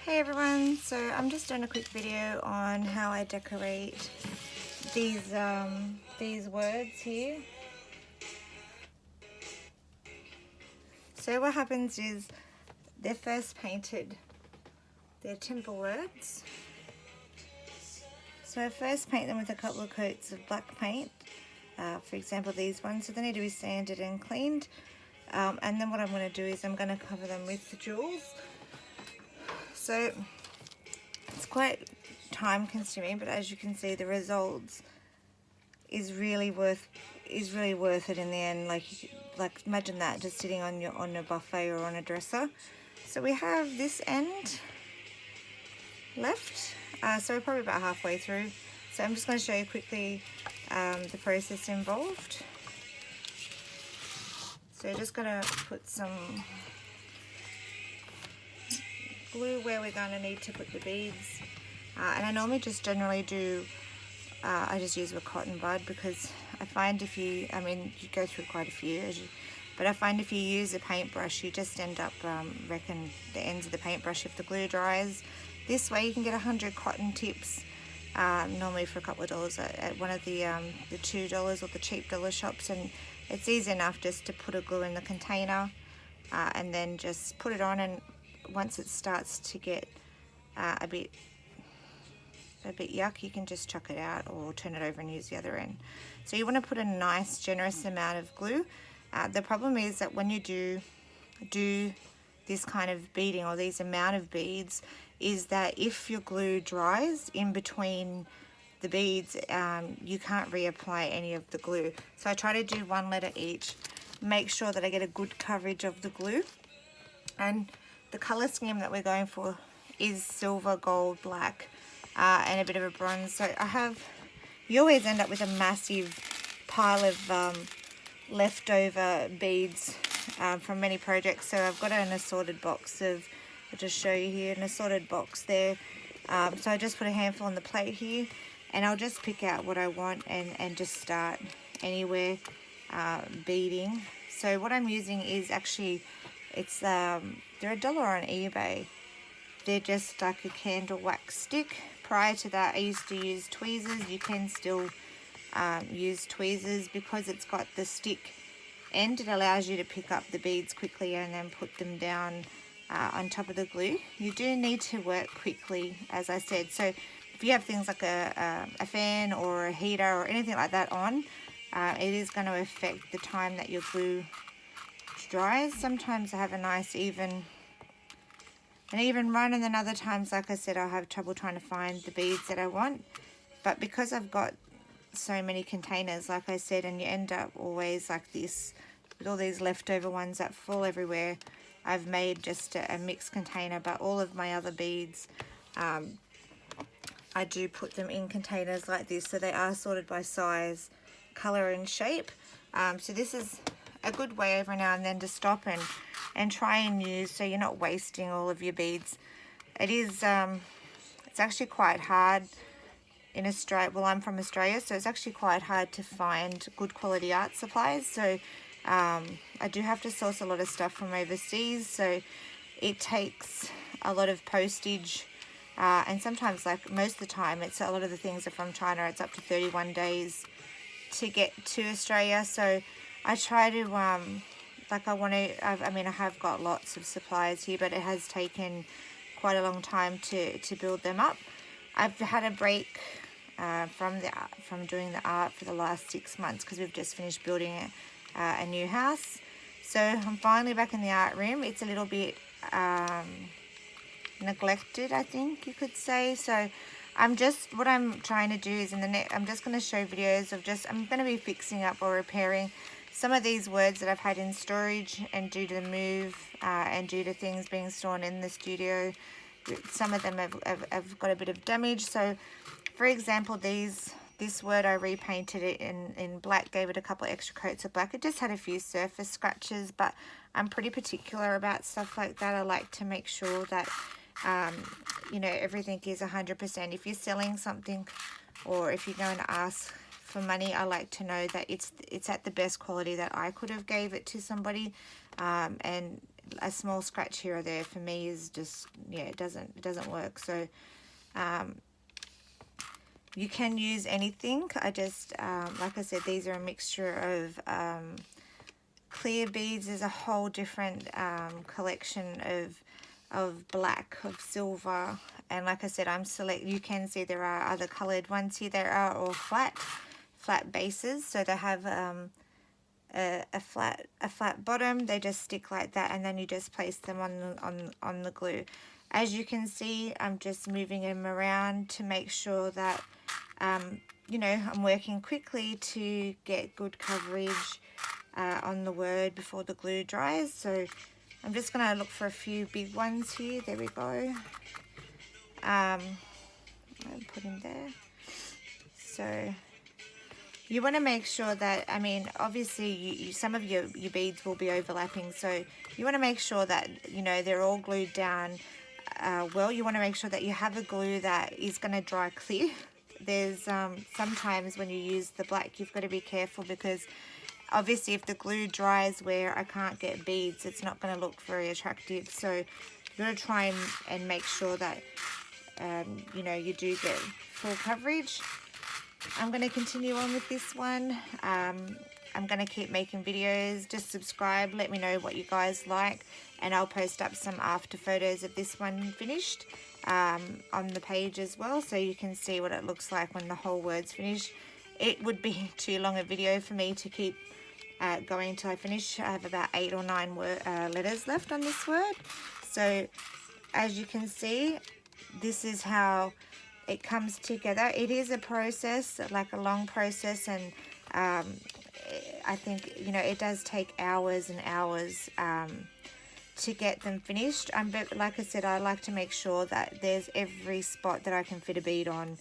Hey everyone, so I'm just doing a quick video on how I decorate these words here. So what happens is they're first painted, they're timber words. So I first paint them with a couple of coats of black paint, for example these ones, so they need to be sanded and cleaned. And then what I'm going to do is I'm going to cover them with jewels. So it's quite time consuming, but as you can see the results is really worth it in the end. Like imagine that just sitting on your buffet or on a dresser. So we have this end left, so we're probably about halfway through. So I'm just going to show you quickly the process involved. So you're just going to put some glue where we're going to need to put the beads, and I normally just generally do I just use a cotton bud, because I find if you, you go through quite a few, but I find if you use a paintbrush you just end up wrecking the ends of the paintbrush if the glue dries. This way you can get 100 cotton tips, normally for a couple of dollars at one of the $2 or the cheap dollar shops, and it's easy enough just to put a glue in the container and then just put it on, and once it starts to get a bit yuck, you can just chuck it out or turn it over and use the other end. So you want to put a nice generous amount of glue. The problem is that when you do this kind of beading or these amount of beads, is that if your glue dries in between the beads, you can't reapply any of the glue. So I try to do one letter each, make sure that I get a good coverage of the glue. And the color scheme that we're going for is silver, gold, black, and a bit of a bronze. So you always end up with a massive pile of leftover beads from many projects. So I've got an assorted box of, I'll just show you here, an assorted box there. So I just put a handful on the plate here, and I'll just pick out what I want and just start anywhere beading. So what I'm using is actually, they're $1 on eBay. They're just like a candle wax stick. Prior to that I used to use tweezers. You can still use tweezers because it's got the stick end. It allows you to pick up the beads quickly and then put them down on top of the glue. You do need to work quickly, as I said. So if you have things like a fan or a heater or anything like that on, it is going to affect the time that your glue dries. Sometimes I have a nice even run, and then other times, like I said, I'll have trouble trying to find the beads that I want. But because I've got so many containers, like I said, and you end up always like this with all these leftover ones that fall everywhere, I've made just a mixed container. But all of my other beads, I do put them in containers like this, so they are sorted by size, color and shape. So this is a good way every now and then to stop and try and use, so you're not wasting all of your beads. It is it's actually quite hard in Australia. Well, I'm from Australia, so it's actually quite hard to find good quality art supplies. So I do have to source a lot of stuff from overseas, so it takes a lot of postage, and sometimes, like most of the time, a lot of the things are from China. It's up to 31 days to get to Australia. So I try to I have got lots of supplies here, but it has taken quite a long time to build them up. I've had a break from doing the art for the last 6 months because we've just finished building a new house. So I'm finally back in the art room. It's a little bit neglected, I think you could say. So what I'm trying to do is I'm just going to show videos of I'm going to be fixing up or repairing some of these words that I've had in storage, and due to the move and due to things being stored in the studio, some of them have got a bit of damage. So for example, this word, I repainted it in black, gave it a couple of extra coats of black. It just had a few surface scratches, but I'm pretty particular about stuff like that. I like to make sure that everything is 100%. If you're selling something, or if you're going to ask for money, I like to know that it's at the best quality that I could have gave it to somebody, and a small scratch here or there for me is just, yeah, it doesn't work. So you can use anything. I just, like I said, these are a mixture of clear beads. There's a whole different collection of black, of silver, and like I said, you can see there are other colored ones here. They are all flat bases, so they have a flat bottom. They just stick like that, and then you just place them on the glue. As you can see, I'm just moving them around to make sure that you know, I'm working quickly to get good coverage on the word before the glue dries. So I'm just going to look for a few big ones here. There we go. I'll put in there. So you want to make sure that, I mean, obviously some of your beads will be overlapping, so you want to make sure that, you know, they're all glued down well. You want to make sure that you have a glue that is going to dry clear. There's sometimes when you use the black, you've got to be careful, because obviously if the glue dries where I can't get beads, it's not going to look very attractive. So you've got to try and make sure that you know, you do get full coverage. I'm going to continue on with this one. I'm going to keep making videos. Just subscribe, let me know what you guys like, and I'll post up some after photos of this one finished on the page as well, so you can see what it looks like when the whole word's finished. It would be too long a video for me to keep going until I finish. I have about 8 or 9 letters left on this word. So as you can see, this is how it comes together. It is a process, like a long process, and I think, you know, it does take hours and hours to get them finished. But like I said, I like to make sure that there's every spot that I can fit a bead on,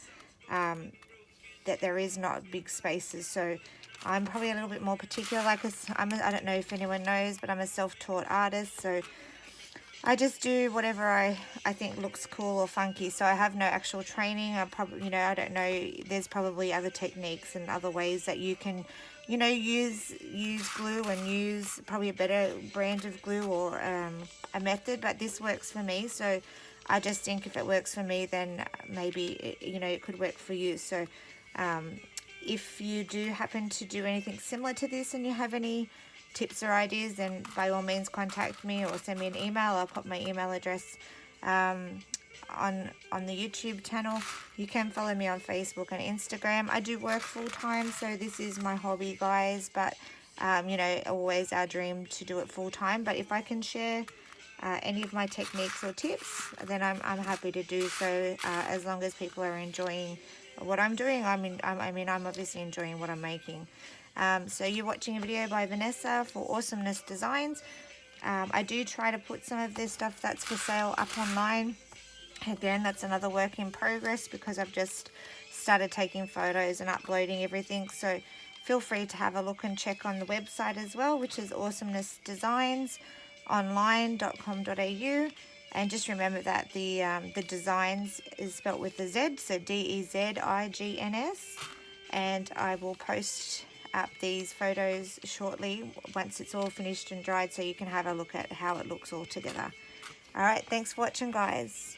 that there is not big spaces. So I'm probably a little bit more particular. Like I don't know if anyone knows, but I'm a self-taught artist, so I just do whatever I think looks cool or funky. So I have no actual training. I probably, you know, I don't know. There's probably other techniques and other ways that you can, you know, use glue and use probably a better brand of glue or a method. But this works for me. So I just think if it works for me, then maybe, you know, it could work for you. So if you do happen to do anything similar to this and you have any tips or ideas, then by all means contact me or send me an email. I'll put my email address on the YouTube channel. You can follow me on Facebook and Instagram. I do work full time, so this is my hobby, guys, but you know, always our dream to do it full time. But if I can share any of my techniques or tips, then I'm happy to do so, as long as people are enjoying what I'm doing. I mean, I'm obviously enjoying what I'm making. So you're watching a video by Vanessa for Awesomeness Designs. I do try to put some of this stuff that's for sale up online. Again, that's another work in progress, because I've just started taking photos and uploading everything. So feel free to have a look and check on the website as well, which is awesomennessdesignsonline.com.au. And just remember that the designs is spelt with a Z, so DEZIGNS. And I will post up these photos shortly once it's all finished and dried, so you can have a look at how it looks all together. All right, thanks for watching, guys.